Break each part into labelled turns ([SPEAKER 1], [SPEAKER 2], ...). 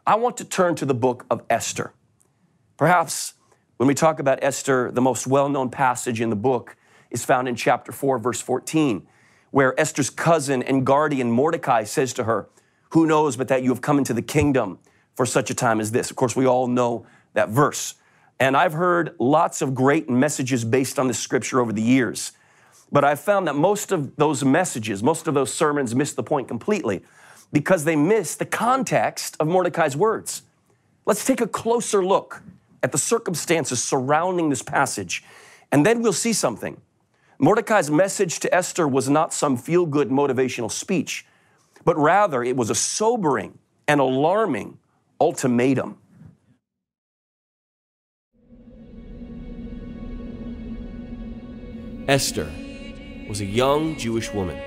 [SPEAKER 1] I want to turn to the book of Esther. Perhaps when we talk about Esther, the most well-known passage in the book is found in chapter 4, verse 14, where Esther's cousin and guardian Mordecai says to her, "Who knows but that you have come into the kingdom for such a time as this?" Of course, we all know that verse. And I've heard lots of great messages based on this scripture over the years. But I've found that most of those messages, most of those sermons miss the point completely because they miss the context of Mordecai's words. Let's take a closer look at the circumstances surrounding this passage, and then we'll see something. Mordecai's message to Esther was not some feel-good motivational speech, but rather it was a sobering and alarming ultimatum.
[SPEAKER 2] Esther was a young Jewish woman.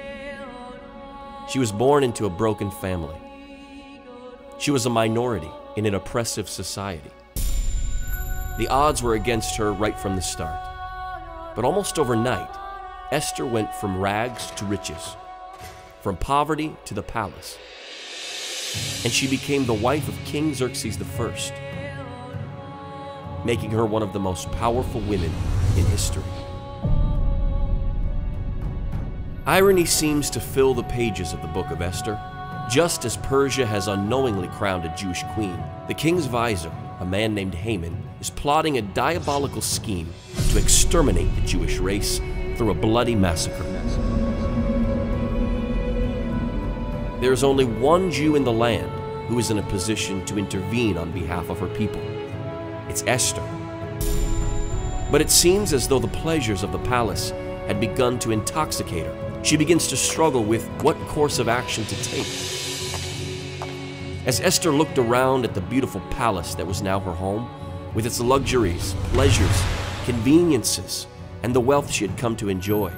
[SPEAKER 2] She was born into a broken family. She was a minority in an oppressive society. The odds were against her right from the start. But almost overnight, Esther went from rags to riches, from poverty to the palace. And she became the wife of King Xerxes I, making her one of the most powerful women in history. Irony seems to fill the pages of the book of Esther. Just as Persia has unknowingly crowned a Jewish queen, the king's vizier, a man named Haman, is plotting a diabolical scheme to exterminate the Jewish race through a bloody massacre. There is only one Jew in the land who is in a position to intervene on behalf of her people. It's Esther. But it seems as though the pleasures of the palace had begun to intoxicate her. She begins to struggle with what course of action to take. As Esther looked around at the beautiful palace that was now her home, with its luxuries, pleasures, conveniences, and the wealth she had come to enjoy,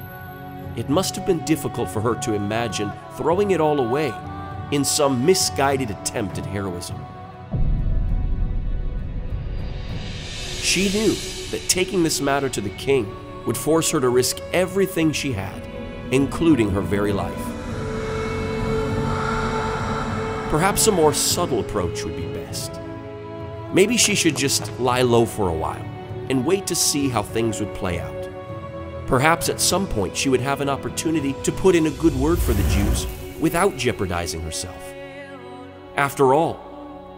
[SPEAKER 2] it must have been difficult for her to imagine throwing it all away in some misguided attempt at heroism. She knew that taking this matter to the king would force her to risk everything she had, including her very life. Perhaps a more subtle approach would be best. Maybe she should just lie low for a while and wait to see how things would play out. Perhaps at some point she would have an opportunity to put in a good word for the Jews without jeopardizing herself. After all,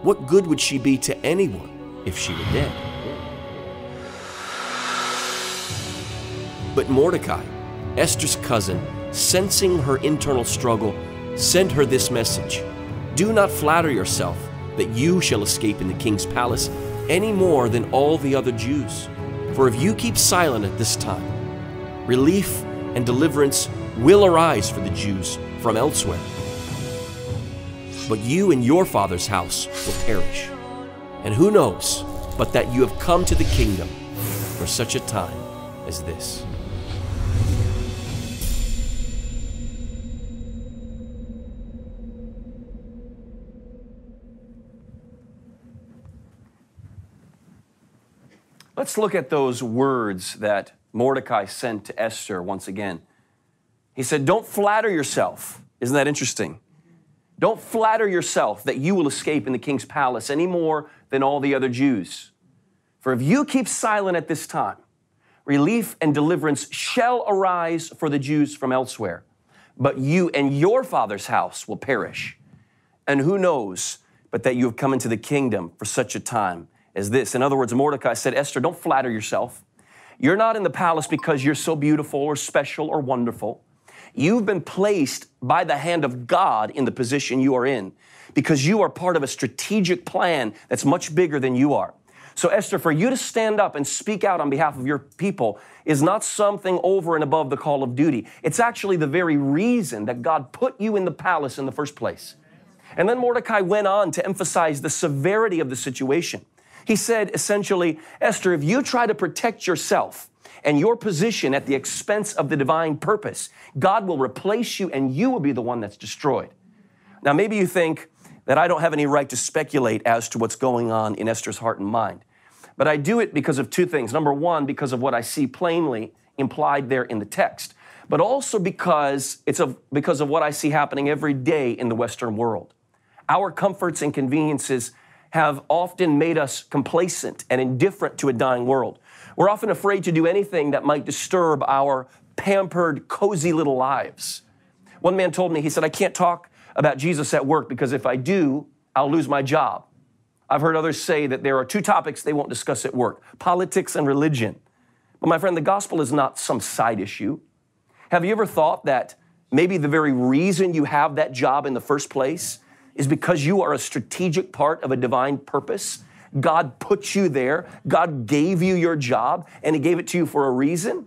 [SPEAKER 2] what good would she be to anyone if she were dead? But Mordecai, Esther's cousin, sensing her internal struggle, sent her this message: "Do not flatter yourself that you shall escape in the king's palace any more than all the other Jews. For if you keep silent at this time, relief and deliverance will arise for the Jews from elsewhere. But you and your father's house will perish. And who knows but that you have come to the kingdom for such a time as this."
[SPEAKER 1] Let's look at those words that Mordecai sent to Esther once again. He said, "Don't flatter yourself." Isn't that interesting? Don't flatter yourself that you will escape in the king's palace any more than all the other Jews. For if you keep silent at this time, relief and deliverance shall arise for the Jews from elsewhere. But you and your father's house will perish. And who knows but that you have come into the kingdom for such a time as this. In other words, Mordecai said, Esther, don't flatter yourself. You're not in the palace because you're so beautiful or special or wonderful. You've been placed by the hand of God in the position you are in because you are part of a strategic plan that's much bigger than you are. So Esther, for you to stand up and speak out on behalf of your people is not something over and above the call of duty. It's actually the very reason that God put you in the palace in the first place. And then Mordecai went on to emphasize the severity of the situation. He said, essentially, Esther, if you try to protect yourself and your position at the expense of the divine purpose, God will replace you and you will be the one that's destroyed. Now, maybe you think that I don't have any right to speculate as to what's going on in Esther's heart and mind. But I do it because of two things. Number one, because of what I see plainly implied there in the text, but also because of what I see happening every day in the Western world. Our comforts and conveniences have often made us complacent and indifferent to a dying world. We're often afraid to do anything that might disturb our pampered, cozy little lives. One man told me, he said, I can't talk about Jesus at work because if I do, I'll lose my job. I've heard others say that there are two topics they won't discuss at work, politics and religion. But my friend, the gospel is not some side issue. Have you ever thought that maybe the very reason you have that job in the first place is because you are a strategic part of a divine purpose? God put you there. God gave you your job, and He gave it to you for a reason.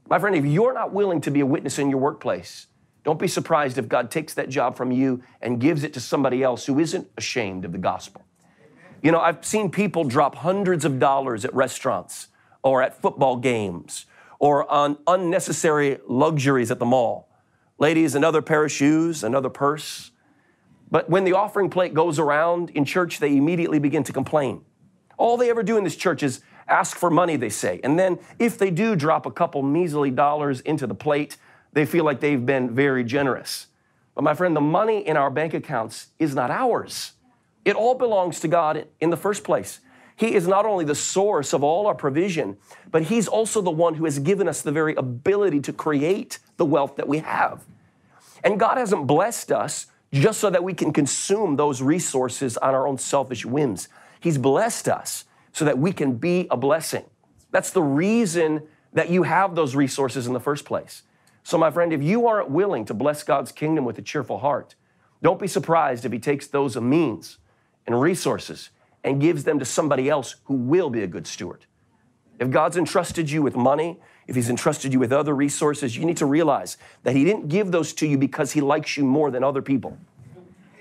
[SPEAKER 1] My friend, if you're not willing to be a witness in your workplace, don't be surprised if God takes that job from you and gives it to somebody else who isn't ashamed of the gospel. You know, I've seen people drop hundreds of dollars at restaurants or at football games or on unnecessary luxuries at the mall. Ladies, another pair of shoes, another purse. But when the offering plate goes around in church, they immediately begin to complain. All they ever do in this church is ask for money, they say. And then if they do drop a couple measly dollars into the plate, they feel like they've been very generous. But my friend, the money in our bank accounts is not ours. It all belongs to God in the first place. He is not only the source of all our provision, but He's also the one who has given us the very ability to create the wealth that we have. And God hasn't blessed us just so that we can consume those resources on our own selfish whims. He's blessed us so that we can be a blessing. That's the reason that you have those resources in the first place. So my friend, if you aren't willing to bless God's kingdom with a cheerful heart, don't be surprised if He takes those means and resources and gives them to somebody else who will be a good steward. If God's entrusted you with money, if He's entrusted you with other resources, you need to realize that He didn't give those to you because He likes you more than other people.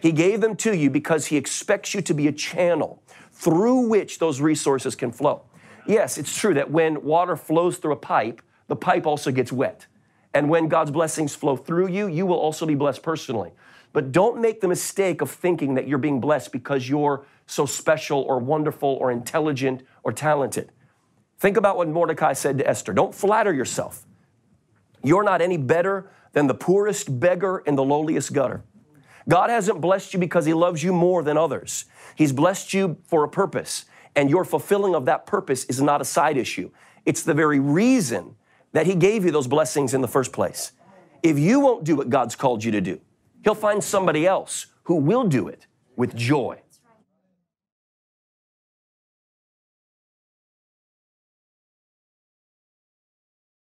[SPEAKER 1] He gave them to you because He expects you to be a channel through which those resources can flow. Yes, it's true that when water flows through a pipe, the pipe also gets wet. And when God's blessings flow through you, you will also be blessed personally. But don't make the mistake of thinking that you're being blessed because you're so special or wonderful or intelligent or talented. Think about what Mordecai said to Esther. Don't flatter yourself. You're not any better than the poorest beggar in the lowliest gutter. God hasn't blessed you because He loves you more than others. He's blessed you for a purpose, and your fulfilling of that purpose is not a side issue. It's the very reason that He gave you those blessings in the first place. If you won't do what God's called you to do, He'll find somebody else who will do it with joy.